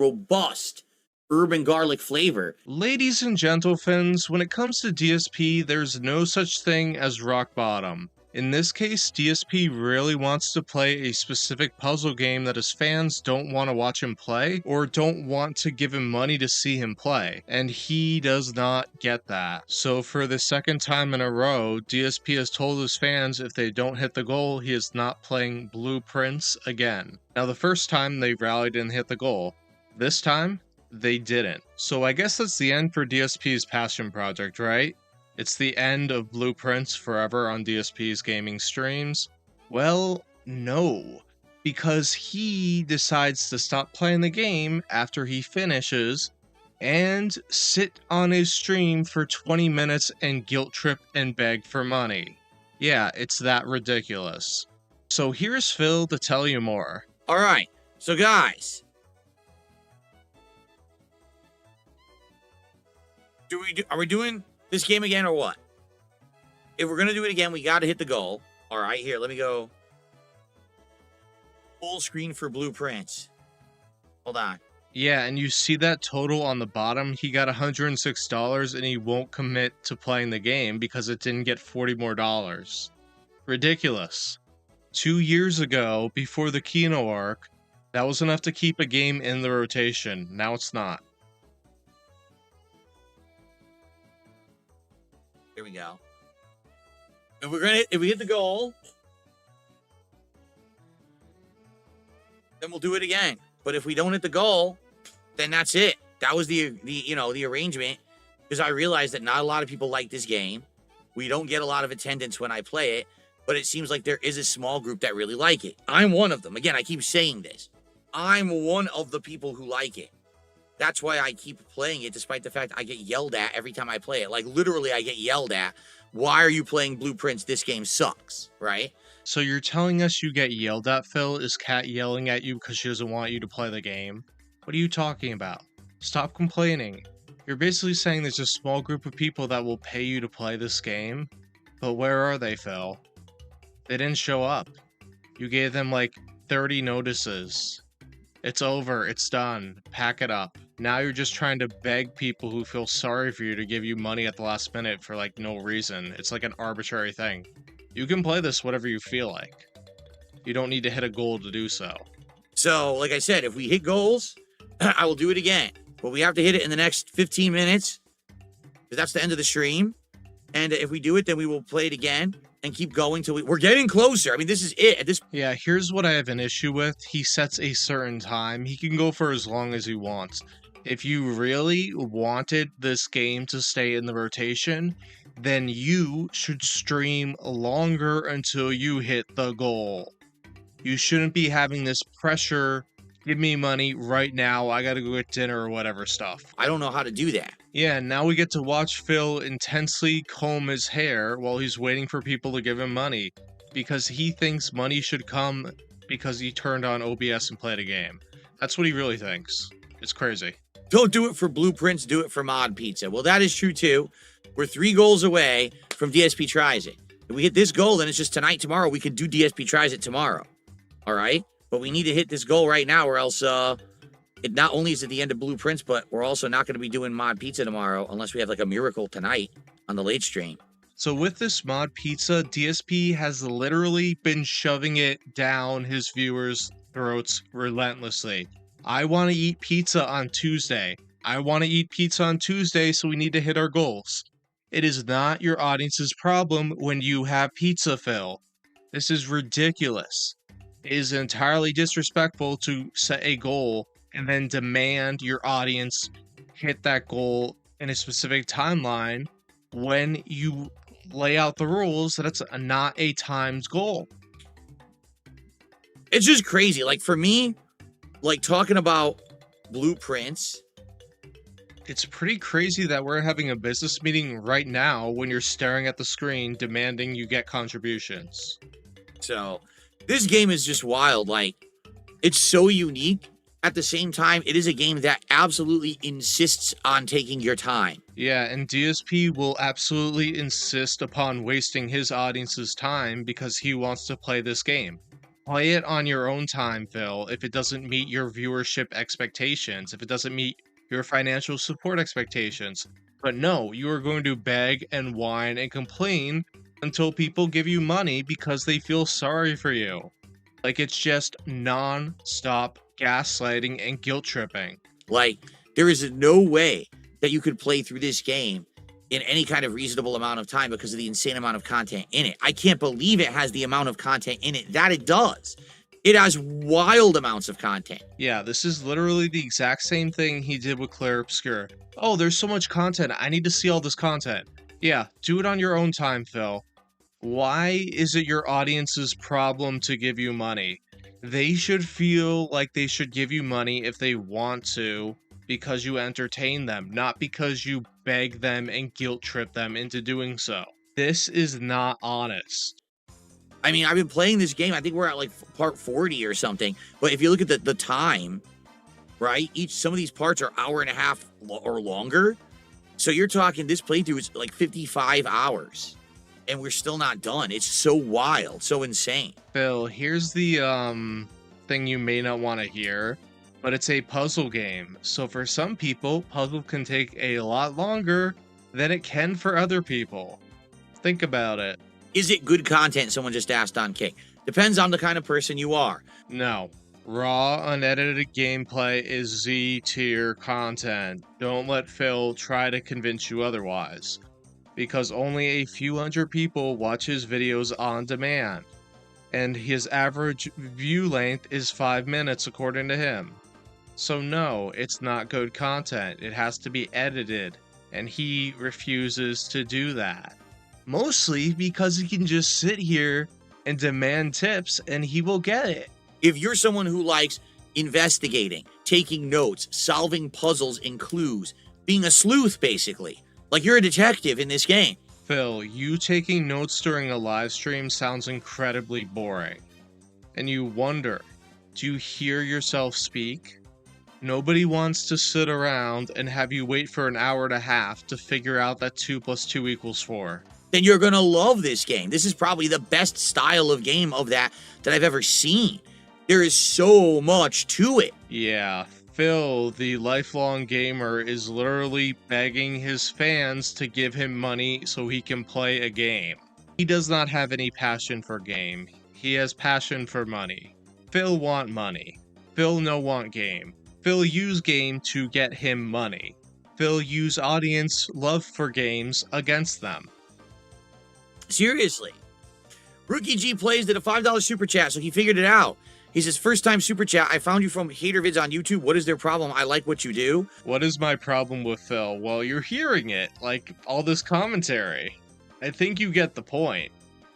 robust urban garlic flavor. Ladies and gentlemen, when it comes to DSP, there's no such thing as rock bottom. In this case, DSP really wants to play a specific puzzle game that his fans don't want to watch him play, or don't want to give him money to see him play, and he does not get that. So for the second time in a row, DSP has told his fans if they don't hit the goal, he is not playing Blueprints again. Now the first time they rallied and hit the goal. This time, they didn't. So I guess that's the end for DSP's passion project, right? It's the end of Blueprints forever on DSP's gaming streams? Well, no. Because he decides to stop playing the game after he finishes and sit on his stream for 20 minutes and guilt trip and beg for money. Yeah, it's that ridiculous. So here's Phil to tell you more. Alright, so guys, are we doing this game again or what? If we're gonna do it again, we gotta hit the goal. Alright, here, let me go full screen for Blueprints. Hold on. Yeah, and you see that total on the bottom? He got $106 and he won't commit to playing the game because it didn't get $40 more. Ridiculous. 2 years ago, before the Kino arc, that was enough to keep a game in the rotation. Now it's not. Here we go. If we hit the goal, then we'll do it again. But if we don't hit the goal, then that's it. That was the arrangement, because I realized that not a lot of people like this game. We don't get a lot of attendance when I play it, but it seems like there is a small group that really like it. I'm one of them. Again, I keep saying this. I'm one of the people who like it. That's why I keep playing it, despite the fact I get yelled at every time I play it. Like, literally, I get yelled at. Why are you playing Blueprints? This game sucks, right? So you're telling us you get yelled at, Phil? Is Kat yelling at you because she doesn't want you to play the game? What are you talking about? Stop complaining. You're basically saying there's a small group of people that will pay you to play this game. But where are they, Phil? They didn't show up. You gave them like 30 notices. It's over. It's done. Pack it up. Now you're just trying to beg people who feel sorry for you to give you money at the last minute for like no reason. It's like an arbitrary thing. You can play this whatever you feel like. You don't need to hit a goal to do so. So, like I said, if we hit goals, I will do it again. But we have to hit it in the next 15 minutes, because that's the end of the stream. And if we do it, then we will play it again and keep going till we're getting closer. I mean, this is it. Yeah, here's what I have an issue with. He sets a certain time. He can go for as long as he wants. If you really wanted this game to stay in the rotation, then you should stream longer until you hit the goal. You shouldn't be having this pressure, give me money right now, I gotta go get dinner or whatever stuff. I don't know how to do that. Yeah, now we get to watch Phil intensely comb his hair while he's waiting for people to give him money, because he thinks money should come because he turned on OBS and played a game. That's what he really thinks. It's crazy. Don't do it for Blueprints, do it for Mod Pizza. Well, that is true too. We're 3 goals away from DSP Tries It. If we hit this goal, then it's just tonight, tomorrow. We could do DSP Tries It tomorrow. All right? But we need to hit this goal right now, or else it not only is at the end of Blueprints, but we're also not going to be doing Mod Pizza tomorrow unless we have like a miracle tonight on the late stream. So with this Mod Pizza, DSP has literally been shoving it down his viewers' throats relentlessly. I want to eat pizza on Tuesday. I want to eat pizza on Tuesday, so we need to hit our goals. It is not your audience's problem when you have pizza, Phil. This is ridiculous. It is entirely disrespectful to set a goal and then demand your audience hit that goal in a specific timeline when you lay out the rules that it's not a timed goal. It's just crazy. Like, for me, like, talking about Blueprints, it's pretty crazy that we're having a business meeting right now when you're staring at the screen demanding you get contributions. So this game is just wild. Like, it's so unique. At the same time, it is a game that absolutely insists on taking your time. Yeah, and DSP will absolutely insist upon wasting his audience's time because he wants to play this game. Play it on your own time, Phil, if it doesn't meet your viewership expectations, if it doesn't meet your financial support expectations. But no, you are going to beg and whine and complain until people give you money because they feel sorry for you. Like, it's just non-stop gaslighting and guilt tripping. Like, there is no way that you could play through this game in any kind of reasonable amount of time because of the insane amount of content in it. I can't believe it has the amount of content in it that it does. It has wild amounts of content. Yeah, this is literally the exact same thing he did with Claire Obscure. Oh, there's so much content. I need to see all this content. Yeah, do it on your own time, Phil. Why is it your audience's problem to give you money? They should feel like they should give you money if they want to, because you entertain them, not because you beg them and guilt trip them into doing so. This is not honest. I mean, I've been playing this game. I think we're at like part 40 or something. But if you look at the time, right? Some of these parts are hour and a half or longer. So you're talking this playthrough is like 55 hours. And we're still not done. It's so wild, so insane. Phil, here's the thing you may not want to hear, but it's a puzzle game. So for some people, puzzle can take a lot longer than it can for other people. Think about it. Is it good content? Someone just asked on Kick. Depends on the kind of person you are. No. Raw, unedited gameplay is Z tier content. Don't let Phil try to convince you otherwise. Because only a few hundred people watch his videos on demand. And his average view length is 5 minutes according to him. So no, it's not good content. It has to be edited. And he refuses to do that. Mostly because he can just sit here and demand tips and he will get it. If you're someone who likes investigating, taking notes, solving puzzles and clues, being a sleuth basically, like you're a detective in this game. Phil, you taking notes during a live stream sounds incredibly boring. And you wonder, do you hear yourself speak? Nobody wants to sit around and have you wait for an hour and a half to figure out that 2 + 2 = 4. Then you're going to love this game. This is probably the best style of game of that I've ever seen. There is so much to it. Yeah, Phil, the lifelong gamer, is literally begging his fans to give him money so he can play a game. He does not have any passion for game. He has passion for money. Phil want money. Phil no want game. Phil use game to get him money. Phil use audience love for games against them. Seriously. Rookie G Plays did a $5 super chat, so he figured it out. He says, first time super chat, I found you from hater vids on YouTube. What is their problem? I like what you do. What is my problem with Phil? Well, you're hearing it, like all this commentary. I think you get the point,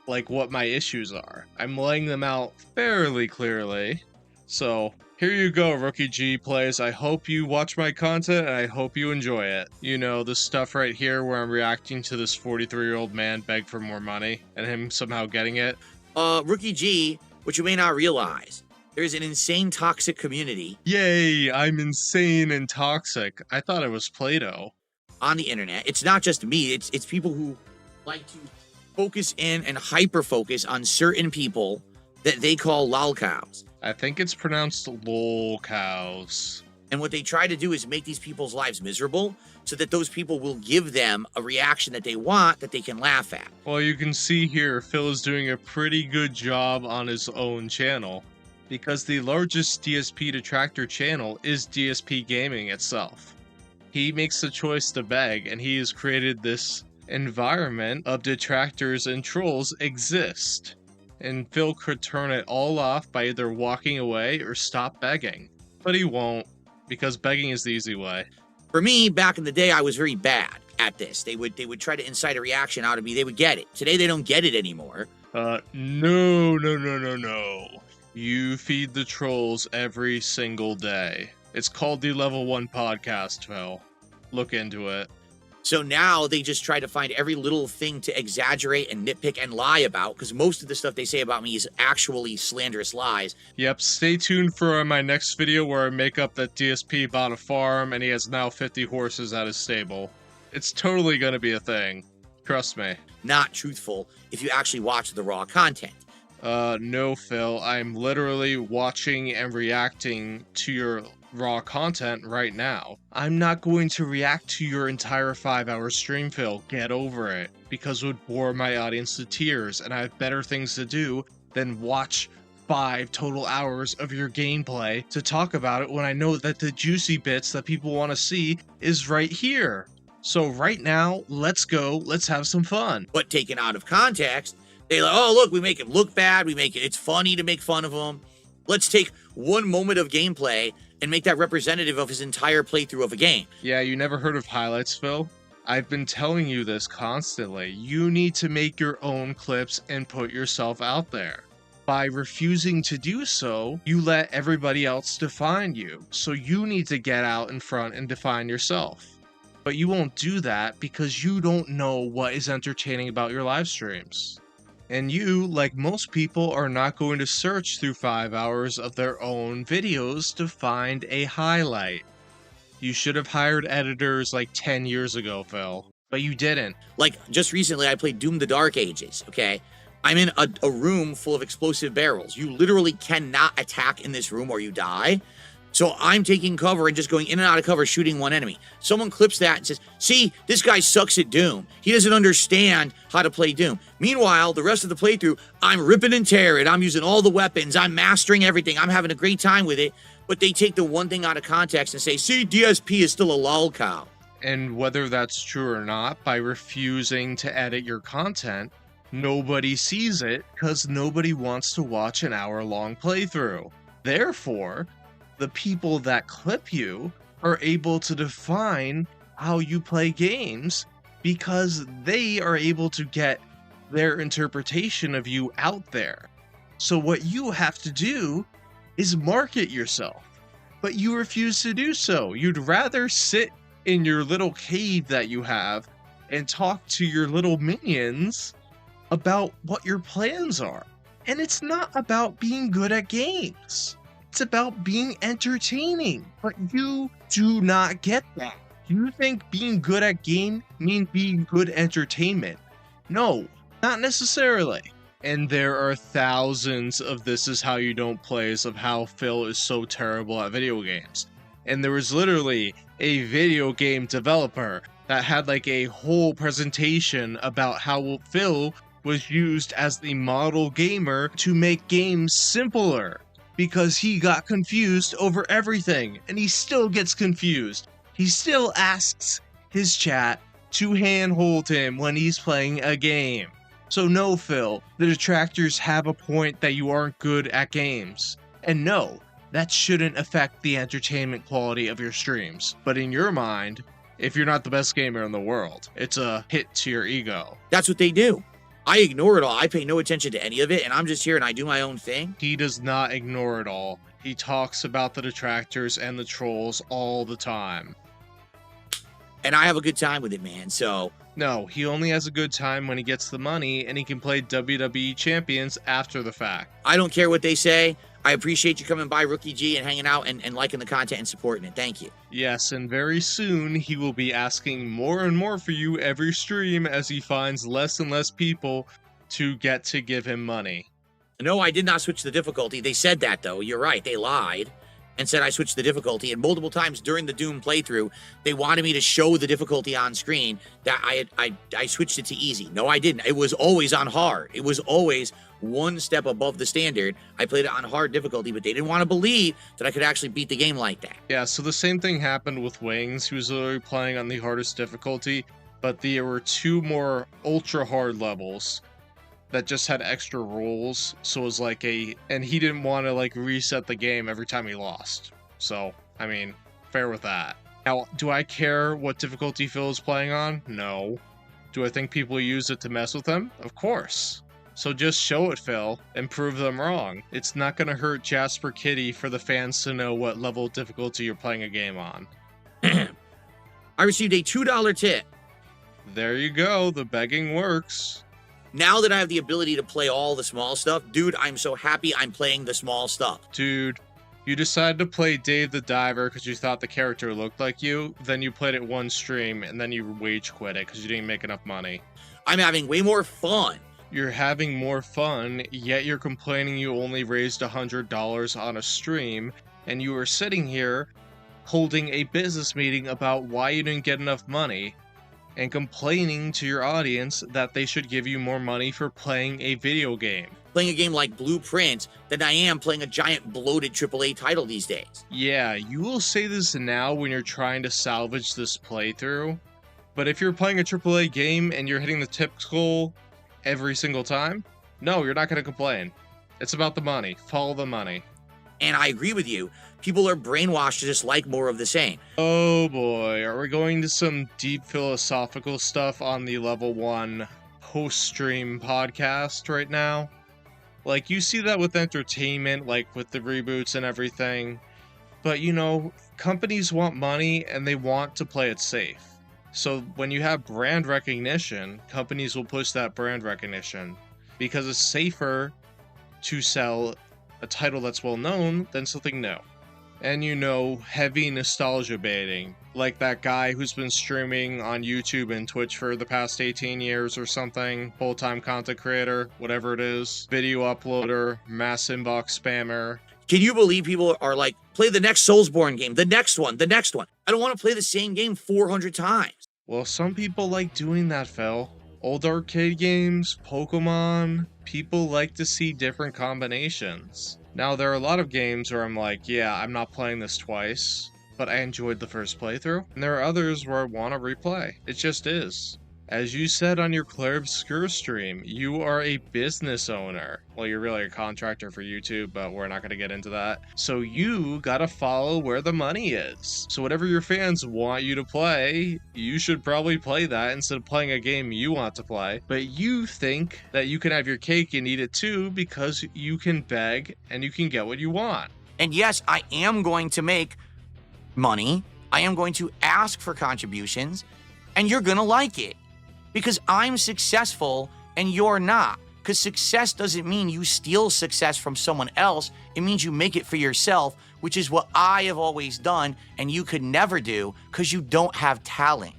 like what my issues are. I'm laying them out fairly clearly. So here you go, Rookie G Plays. I hope you watch my content and I hope you enjoy it. You know, this stuff right here where I'm reacting to this 43-year-old man beg for more money and him somehow getting it. Rookie G, what you may not realize, there's an insane toxic community. Yay, I'm insane and toxic. I thought it was Play-Doh. On the internet. It's not just me. It's people who like to focus in and hyper-focus on certain people that they call Lolcows. I think it's pronounced Lolcows. And what they try to do is make these people's lives miserable so that those people will give them a reaction that they want that they can laugh at. Well, you can see here, Phil is doing a pretty good job on his own channel, because the largest DSP Detractor channel is DSPgaming itself. He makes the choice to beg, and he has created this environment of detractors and trolls exist. And Phil could turn it all off by either walking away or stop begging. But he won't, because begging is the easy way. For me, back in the day, I was very bad at this. They would try to incite a reaction out of me. They would get it. Today, they don't get it anymore. No. You feed the trolls every single day. It's called the Level 1 Podcast, Phil. Look into it. So now they just try to find every little thing to exaggerate and nitpick and lie about, because most of the stuff they say about me is actually slanderous lies. Yep, stay tuned for my next video where I make up that DSP bought a farm and he has now 50 horses at his stable. It's totally gonna be a thing. Trust me. Not truthful if you actually watch the raw content. No, Phil. I'm literally watching and reacting to your raw content right now. I'm not going to react to your entire 5-hour stream, Phil. Get over it. Because it would bore my audience to tears, and I have better things to do than watch 5 total hours of your gameplay to talk about it when I know that the juicy bits that people want to see is right here. So right now, let's go. Let's have some fun. But taken out of context, they like, oh, look, we make him look bad. It's funny to make fun of him. Let's take one moment of gameplay and make that representative of his entire playthrough of a game. Yeah, you never heard of highlights, Phil? I've been telling you this constantly. You need to make your own clips and put yourself out there. By refusing to do so, you let everybody else define you. So you need to get out in front and define yourself. But you won't do that because you don't know what is entertaining about your live streams. And you, like most people, are not going to search through 5 hours of their own videos to find a highlight. You should have hired editors like 10 years ago, Phil. But you didn't. Like, just recently, I played Doom the Dark Ages, okay? I'm in a room full of explosive barrels. You literally cannot attack in this room or you die. So I'm taking cover and just going in and out of cover, shooting one enemy. Someone clips that and says, see, this guy sucks at Doom. He doesn't understand how to play Doom. Meanwhile, the rest of the playthrough, I'm ripping and tearing. I'm using all the weapons. I'm mastering everything. I'm having a great time with it. But they take the one thing out of context and say, see, DSP is still a lolcow. And whether that's true or not, by refusing to edit your content, nobody sees it because nobody wants to watch an hour-long playthrough. Therefore, the people that clip you are able to define how you play games because they are able to get their interpretation of you out there. So what you have to do is market yourself, but you refuse to do so. You'd rather sit in your little cave that you have and talk to your little minions about what your plans are. And it's not about being good at games. It's about being entertaining, but you do not get that. You think being good at game means being good entertainment. No, not necessarily. And there are thousands of this is how you don't plays of how Phil is so terrible at video games. And there was literally a video game developer that had like a whole presentation about how Phil was used as the model gamer to make games simpler. Because he got confused over everything, and he still gets confused. He still asks his chat to handhold him when he's playing a game. So no, Phil, the detractors have a point that you aren't good at games. And no, that shouldn't affect the entertainment quality of your streams. But in your mind, if you're not the best gamer in the world, it's a hit to your ego. That's what they do. I ignore it all. I pay no attention to any of it, and I'm just here and I do my own thing. He does not ignore it all. He talks about the detractors and the trolls all the time. And I have a good time with it, man, so... No, he only has a good time when he gets the money and he can play WWE champions after the fact. I don't care what they say. I appreciate you coming by, Rookie G, and hanging out and liking the content and supporting it. Thank you. Yes, and very soon he will be asking more and more for you every stream as he finds less and less people to get to give him money. No, I did not switch the difficulty. They said that, though. You're right. They lied and said I switched the difficulty. And multiple times during the Doom playthrough, they wanted me to show the difficulty on screen that I switched it to easy. No, I didn't. It was always on hard. It was always one step above the standard. I played it on hard difficulty, but they didn't want to believe that I could actually beat the game like that. Yeah, so the same thing happened with Wings. He was literally playing on the hardest difficulty, but there were 2 more ultra hard levels that just had extra rules. So it was like and he didn't want to like reset the game every time he lost. So, I mean, fair with that. Now, do I care what difficulty Phil is playing on? No. Do I think people use it to mess with him? Of course. So just show it, Phil, and prove them wrong. It's not going to hurt Jasper Kitty for the fans to know what level of difficulty you're playing a game on. I received a $2 tip. There you go. The begging works. Now that I have the ability to play all the small stuff, dude, I'm so happy I'm playing the small stuff. Dude, you decided to play Dave the Diver because you thought the character looked like you. Then you played it one stream, and then you rage quit it because you didn't make enough money. I'm having way more fun. You're having more fun, yet you're complaining you only raised $100 on a stream, and you are sitting here holding a business meeting about why you didn't get enough money, and complaining to your audience that they should give you more money for playing a video game. Playing a game like Blueprint than I am playing a giant bloated AAA title these days. Yeah, you will say this now when you're trying to salvage this playthrough, but if you're playing a AAA game and you're hitting the tip goal every single time, no, you're not going to complain. It's about the money. Follow the money. And I agree with you. People are brainwashed to just like more of the same. Oh boy, are we going to some deep philosophical stuff on the Level 1 post-stream podcast right now? Like, you see that with entertainment, like with the reboots and everything. But, you know, companies want money and they want to play it safe. So when you have brand recognition, companies will push that brand recognition because it's safer to sell a title that's well known than something new. And you know, heavy nostalgia baiting, like that guy who's been streaming on YouTube and Twitch for the past 18 years or something, full-time content creator, whatever it is, video uploader, mass inbox spammer. Can you believe people are like, play the next Soulsborne game, the next one, the next one. I don't want to play the same game 400 times. Well, some people like doing that, Phil. Old arcade games, Pokemon, people like to see different combinations. Now, there are a lot of games where I'm like, yeah, I'm not playing this twice, but I enjoyed the first playthrough. And there are others where I want to replay. It just is. As you said on your Claire Obscure stream, you are a business owner. Well, you're really a contractor for YouTube, but we're not going to get into that. So you gotta follow where the money is. So whatever your fans want you to play, you should probably play that instead of playing a game you want to play. But you think that you can have your cake and eat it too because you can beg and you can get what you want. And yes, I am going to make money. I am going to ask for contributions, and you're going to like it. Because I'm successful and you're not. Because success doesn't mean you steal success from someone else. It means you make it for yourself, which is what I have always done and you could never do because you don't have talent.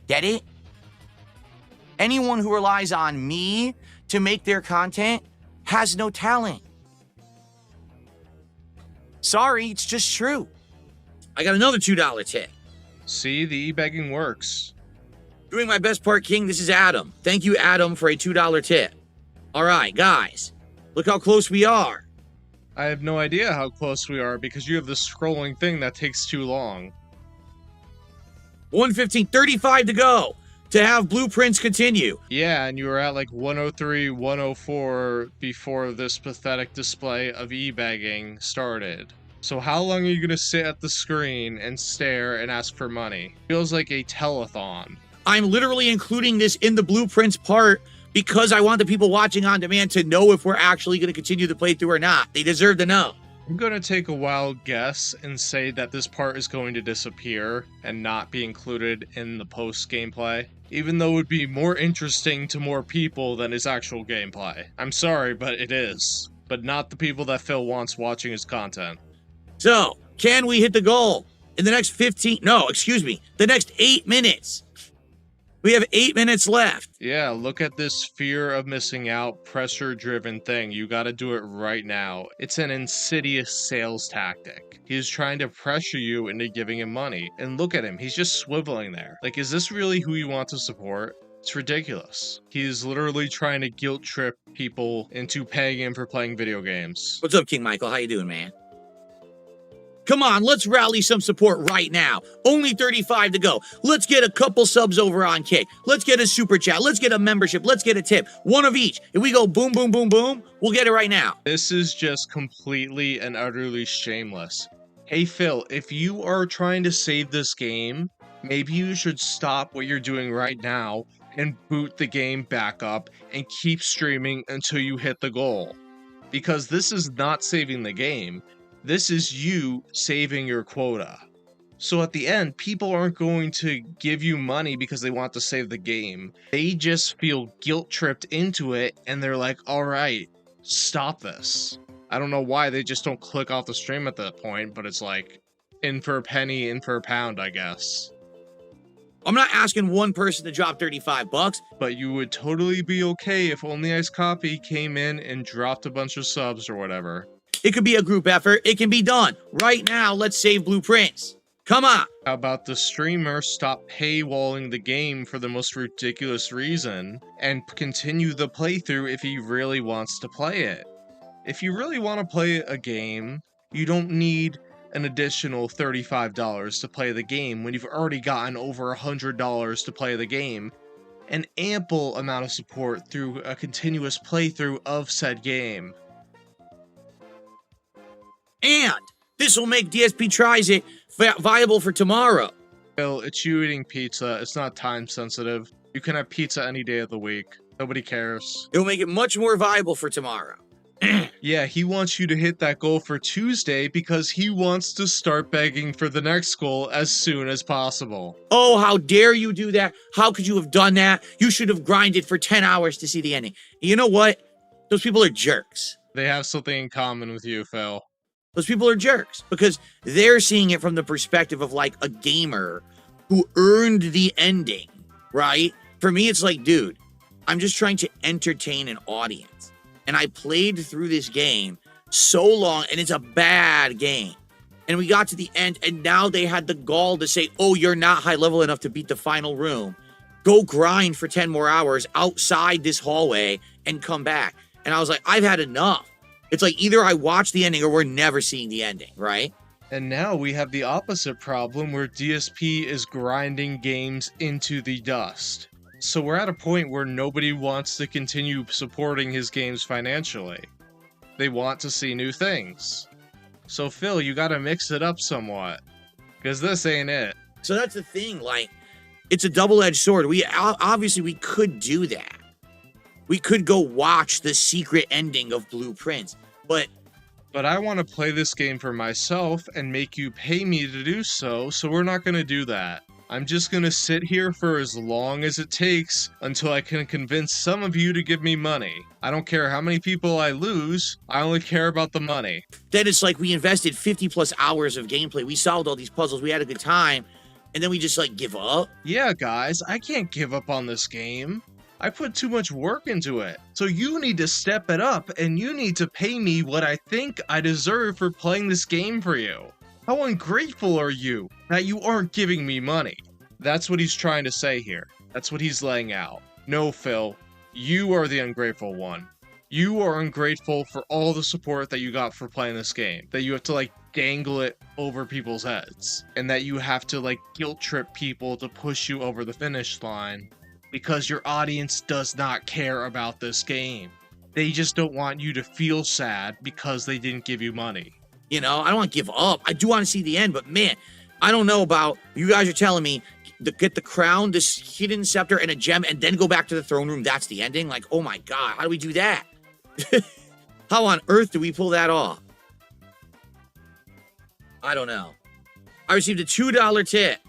Get it? Anyone who relies on me to make their content has no talent. Sorry, it's just true. I got another $2 tip. See, the e-begging works. Doing my best part, King, this is Adam. Thank you, Adam, for a $2 tip. All right, guys, look how close we are. I have no idea how close we are because you have this scrolling thing that takes too long. 1:15, 35 to go to have Blueprints continue. Yeah, and you were at like 103, 104 before this pathetic display of e-begging started. So how long are you going to sit at the screen and stare and ask for money? Feels like a telethon. I'm literally including this in the Blueprints part because I want the people watching on demand to know if we're actually going to continue the playthrough or not. They deserve to know. I'm going to take a wild guess and say that this part is going to disappear and not be included in the post gameplay, even though it would be more interesting to more people than his actual gameplay. I'm sorry, but it is. But not the people that Phil wants watching his content. So, can we hit the goal in the next the next 8 minutes? We have 8 minutes left. Yeah, look at this fear of missing out, pressure-driven thing. You gotta do it right now. It's an insidious sales tactic. He's trying to pressure you into giving him money. And look at him, he's just swiveling there. Like, is this really who you want to support? It's ridiculous. He's literally trying to guilt trip people into paying him for playing video games. What's up, King Michael? How you doing, man? Come on, let's rally some support right now. Only 35 to go. Let's get a couple subs over on Kick. Let's get a super chat. Let's get a membership. Let's get a tip. One of each. If we go boom, boom, boom, boom, we'll get it right now. This is just completely and utterly shameless. Hey, Phil, if you are trying to save this game, maybe you should stop what you're doing right now and boot the game back up and keep streaming until you hit the goal. Because this is not saving the game. This is you saving your quota. So at the end, people aren't going to give you money because they want to save the game. They just feel guilt-tripped into it, and they're like, alright, stop this. I don't know why they just don't click off the stream at that point, but it's like, in for a penny, in for a pound, I guess. I'm not asking one person to drop 35 bucks. But you would totally be okay if Only Ice Coffee came in and dropped a bunch of subs or whatever. It could be a group effort. It can be done. Right now, let's save blueprints. Come on. How about the streamer stop paywalling the game for the most ridiculous reason and continue the playthrough if he really wants to play it? If you really want to play a game, you don't need an additional $35 to play the game when you've already gotten over $100 to play the game. An ample amount of support through a continuous playthrough of said game. And this will make DSP Tries It viable for tomorrow. Phil, it's you eating pizza. It's not time sensitive. You can have pizza any day of the week. Nobody cares. It will make it much more viable for tomorrow. Yeah, he wants you to hit that goal for Tuesday because he wants to start begging for the next goal as soon as possible. Oh, how dare you do that? How could you have done that? You should have grinded for 10 hours to see the ending. You know what? Those people are jerks. They have something in common with you, Phil. Those people are jerks because they're seeing it from the perspective of like a gamer who earned the ending, right? For me, it's like, dude, I'm just trying to entertain an audience. And I played through this game so long, and it's a bad game. And we got to the end, and now they had the gall to say, oh, you're not high level enough to beat the final room. Go grind for 10 more hours outside this hallway and come back. And I was like, I've had enough. It's like either I watch the ending or we're never seeing the ending, right? And now we have the opposite problem where DSP is grinding games into the dust. So we're at a point where nobody wants to continue supporting his games financially. They want to see new things. So Phil, you gotta mix it up somewhat. Because this ain't it. So that's the thing, like, it's a double-edged sword. Obviously, we could do that. We could go watch the secret ending of Blueprints, but I want to play this game for myself and make you pay me to do so we're not gonna do that. I'm just gonna sit here for as long as it takes until I can convince some of you to give me money. I don't care how many people I lose, I only care about the money. then it's like we invested 50 plus hours of gameplay. We solved all these puzzles. We had a good time. And then we just like give up. Yeah, guys, I can't give up on this game. I put too much work into it. So you need to step it up and you need to pay me what I think I deserve for playing this game for you. How ungrateful are you that you aren't giving me money? That's what he's trying to say here. That's what he's laying out. No, Phil, you are the ungrateful one. You are ungrateful for all the support that you got for playing this game. That you have to like dangle it over people's heads. And that you have to like guilt trip people to push you over the finish line. Because your audience does not care about this game. They just don't want you to feel sad because they didn't give you money. You know, I don't want to give up. I do want to see the end, but man, I don't know about, you guys are telling me to get the crown, this hidden scepter, and a gem, and then go back to the throne room. That's the ending? Like, oh my God, how do we do that? How on earth do we pull that off? I don't know. I received a $2 tip.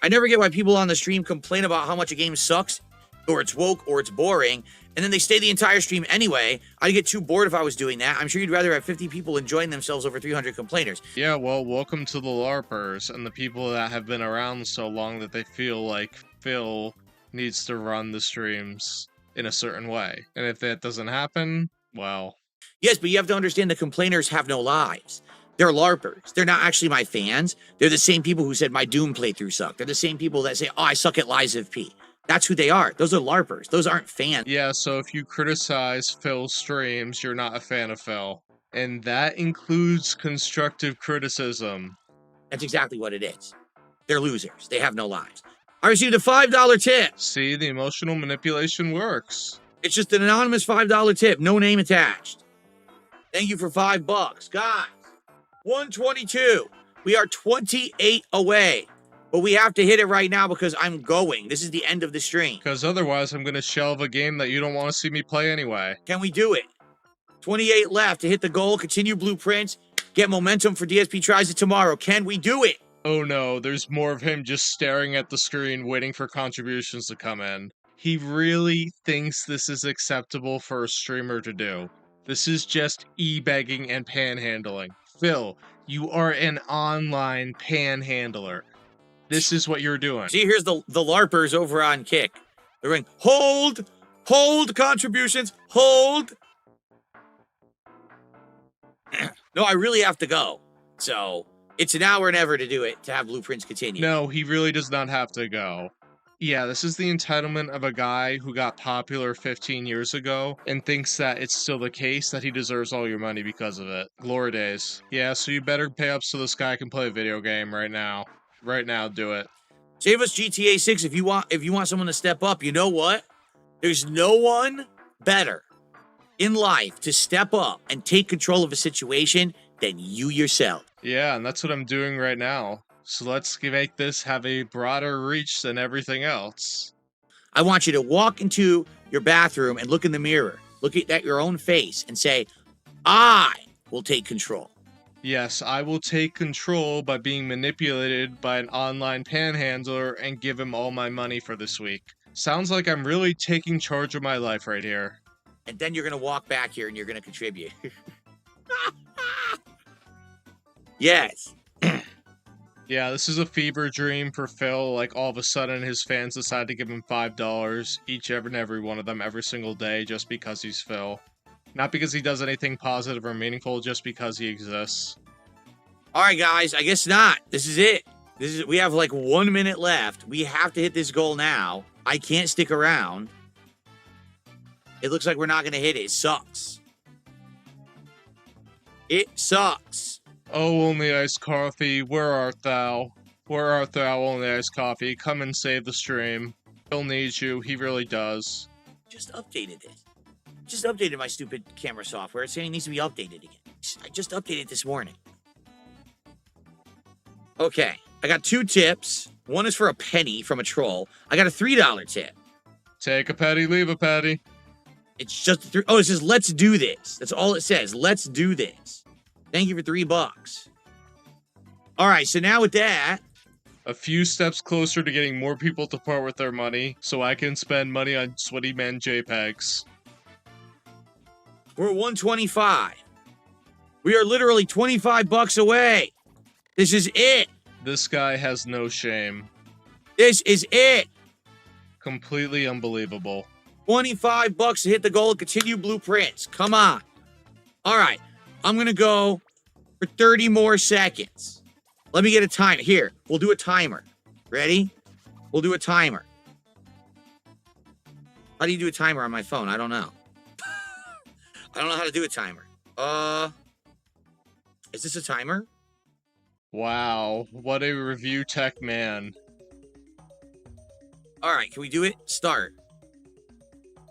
I never get why people on the stream complain about how much a game sucks, or it's woke, or it's boring, and then they stay the entire stream anyway. I'd get too bored if I was doing that. I'm sure you'd rather have 50 people enjoying themselves over 300 complainers. Yeah, well, welcome to the LARPers and the people that have been around so long that they feel like Phil needs to run the streams in a certain way. And if that doesn't happen, well... Yes, but you have to understand the complainers have no lives. They're LARPers. They're not actually my fans. They're the same people who said my Doom playthrough sucked. They're the same people that say, oh, I suck at Lies of P. That's who they are. Those are LARPers. Those aren't fans. Yeah, so if you criticize Phil's streams, you're not a fan of Phil. And that includes constructive criticism. That's exactly what it is. They're losers. They have no lives. I received a $5 tip. See, the emotional manipulation works. It's just an anonymous $5 tip. No name attached. Thank you for $5. Guys, 122. We are 28 away. But we have to hit it right now because I'm going. This is the end of the stream. Because otherwise I'm going to shelve a game that you don't want to see me play anyway. Can we do it? 28 left to hit the goal, continue blueprints, get momentum for DSP Tries It tomorrow. Can we do it? Oh no, there's more of him just staring at the screen waiting for contributions to come in. He really thinks this is acceptable for a streamer to do. This is just e-begging and panhandling. Phil, you are an online panhandler. This is what you're doing. See, here's the LARPers over on Kick. They're going, hold contributions, hold. No, I really have to go. So it's now or never to do it, to have Blueprints continue. No, he really does not have to go. Yeah, this is the entitlement of a guy who got popular 15 years ago and thinks that it's still the case, that he deserves all your money because of it. Glory days. Yeah, so you better pay up so this guy can play a video game right now. Right now, do it. Save us GTA 6 if you want someone to step up. You know what? There's no one better in life to step up and take control of a situation than you yourself. Yeah, and that's what I'm doing right now. So let's make this have a broader reach than everything else. I want you to walk into your bathroom and look in the mirror. Look at your own face and say, I will take control. Yes, I will take control by being manipulated by an online panhandler and give him all my money for this week. Sounds like I'm really taking charge of my life right here. And then you're going to walk back here and you're going to contribute. Yes. Yeah, this is a fever dream for Phil. Like, all of a sudden, his fans decide to give him $5, each and every one of them, every single day, just because he's Phil. Not because he does anything positive or meaningful, just because he exists. All right, guys, I guess not. This is it. We have like 1 minute left. We have to hit this goal now. I can't stick around. It looks like we're not going to hit it. It sucks. It sucks. Oh, only iced coffee, where art thou? Where art thou, only iced coffee? Come and save the stream. Phil needs you, he really does. Just updated this. Just updated my stupid camera software. It's saying it needs to be updated again. I just updated it this morning. Okay, I got 2 tips. One is for a penny from a troll. I got a $3 tip. Take a petty, leave a petty. It's just it says let's do this. That's all it says. Let's do this. Thank you for $3. All right, so now with that, a few steps closer to getting more people to part with their money, so I can spend money on sweaty men JPEGs. We're at 125. We are literally $25 away. This is it. This guy has no shame. This is it. Completely unbelievable. $25 to hit the goal and continue Blueprints. Come on. All right. I'm going to go for 30 more seconds. Let me get a time. Here, we'll do a timer. Ready? We'll do a timer. How do you do a timer on my phone? I don't know. I don't know how to do a timer. Is this a timer? Wow, what a review tech man. All right, can we do it? Start.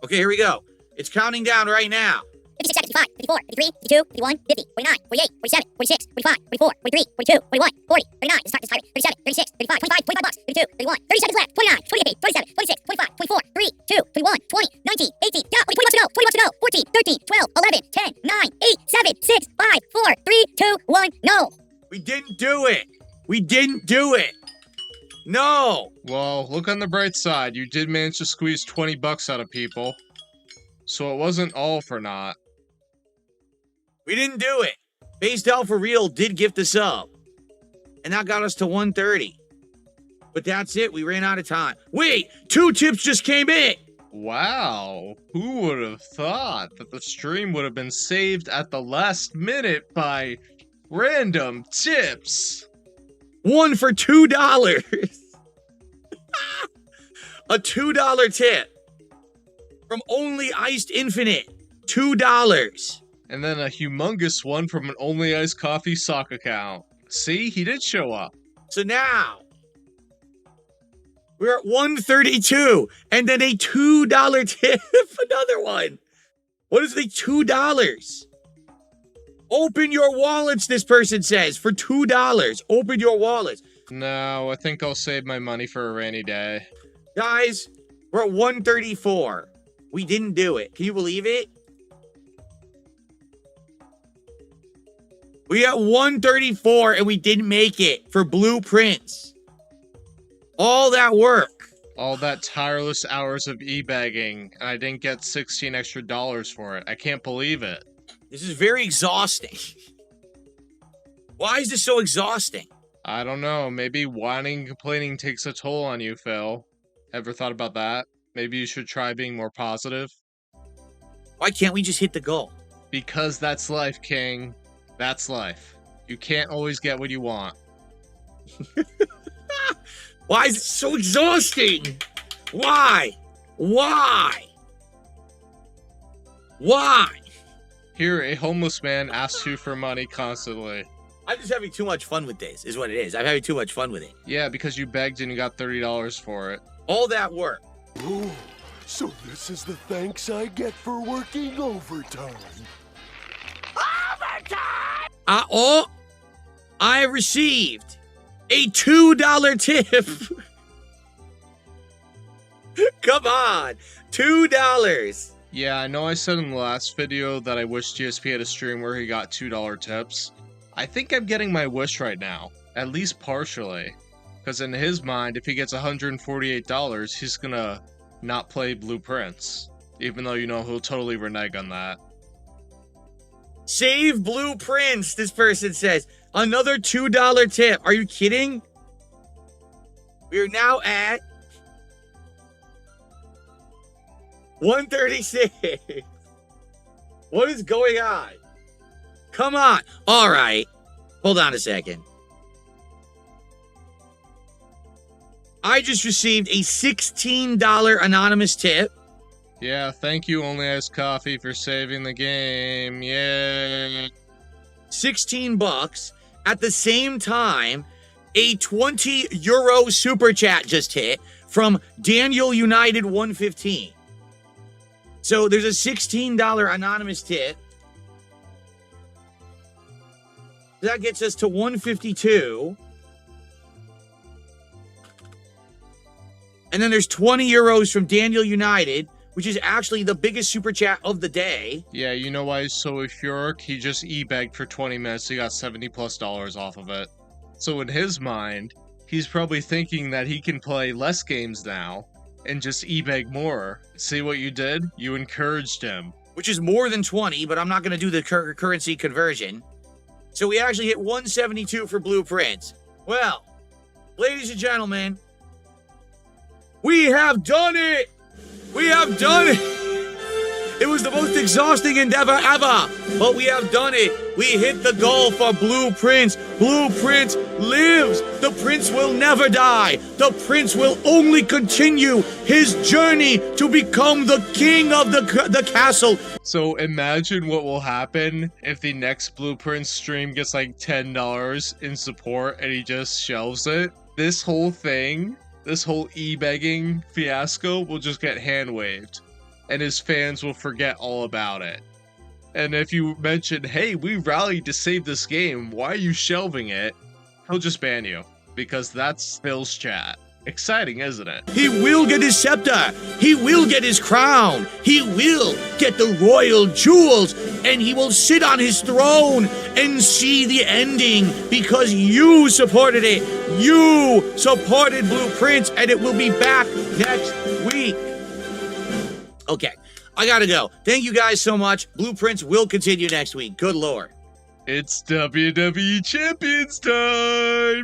Okay, here we go. It's counting down right now. 56 seconds, 55, 54, 53, 52, 51, 50, 49, 48, 47, 46, 45, 44, 43, 42, 41, 40, 39, this is 37, 36, 35, 25, $25, 32, 31, 30 seconds left, 29, 28, 27, 26, 25, 24, 3, 2, 21, 20, 19, 18, yeah, 20 bucks to go, 20 bucks to go, 14, 13, 12, 11, 10, 9, 8, 7, 6, 5, 4, 3, 2, 1, no. We didn't do it. We didn't do it. No. Well, look on the bright side. You did manage to squeeze 20 bucks out of people. So it wasn't all for naught. We didn't do it. Based out for real did gift a sub. And that got us to 130. But that's it. We ran out of time. Wait, 2 tips just came in. Wow. Who would have thought that the stream would have been saved at the last minute by random tips? One for $2. A $2 tip. From Only Iced Infinite. $2. And then a humongous one from an Only Iced Coffee sock account. See, he did show up. So now, we're at 132. And then a $2 tip. Another one. What is the $2? Open your wallets, this person says. For $2. Open your wallets. No, I think I'll save my money for a rainy day. Guys, we're at 134. We didn't do it. Can you believe it? We got 134 and we didn't make it for Blueprints. All that work. All that tireless hours of e-bagging, and I didn't get 16 extra dollars for it. I can't believe it. This is very exhausting. Why is this so exhausting? I don't know. Maybe whining and complaining takes a toll on you, Phil. Ever thought about that? Maybe you should try being more positive. Why can't we just hit the goal? Because that's life, King. That's life. You can't always get what you want. Why is it so exhausting? Why? Why? Why? Here, a homeless man asks you for money constantly. I'm just having too much fun with this, is what it is. I'm having too much fun with it. Yeah, because you begged and you got $30 for it. All that work. Oh, so this is the thanks I get for working overtime. I received a $2 tip. Come on, $2. Yeah, I know I said in the last video that I wish DSP had a stream where he got $2 tips. I think I'm getting my wish right now, at least partially. Because in his mind, if he gets $148, he's gonna not play Blueprints. Even though you know he'll totally renege on that. Save Blueprints, this person says. Another $2 tip. Are you kidding? We're now at 136. What is going on? Come on. All right. Hold on a second. I just received a $16 anonymous tip. Yeah, thank you, Only Ice Coffee, for saving the game. Yay. 16 bucks. At the same time, a 20 euro super chat just hit from Daniel United 115. So there's a $16 anonymous tip. That gets us to 152. And then there's 20 euros from Daniel United, which is actually the biggest super chat of the day. Yeah, you know why he's so euphoric? He just e-begged for 20 minutes, he got $70+ off of it. So in his mind, he's probably thinking that he can play less games now, and just e-beg more. See what you did? You encouraged him. Which is more than 20, but I'm not going to do the currency conversion. So we actually hit 172 for Blueprints. Well, ladies and gentlemen, we have done it! We have done it! It was the most exhausting endeavor ever, but we have done it. We hit the goal for Blueprints. Blueprints lives. The prince will never die. The prince will only continue his journey to become the king of the castle. So imagine what will happen if the next Blueprint stream gets like $10 in support and he just shelves it. This whole thing, this whole e-begging fiasco will just get hand-waved, and his fans will forget all about it. And if you mention, hey, we rallied to save this game, why are you shelving it? He'll just ban you, because that's Phil's chat. Exciting, isn't it? He will get his scepter. He will get his crown. He will get the royal jewels, and he will sit on his throne and see the ending because you supported it. You supported Blueprints, and it will be back next week. Okay, I gotta go. Thank you guys so much. Blueprints will continue next week. Good lord. It's WWE Champions time!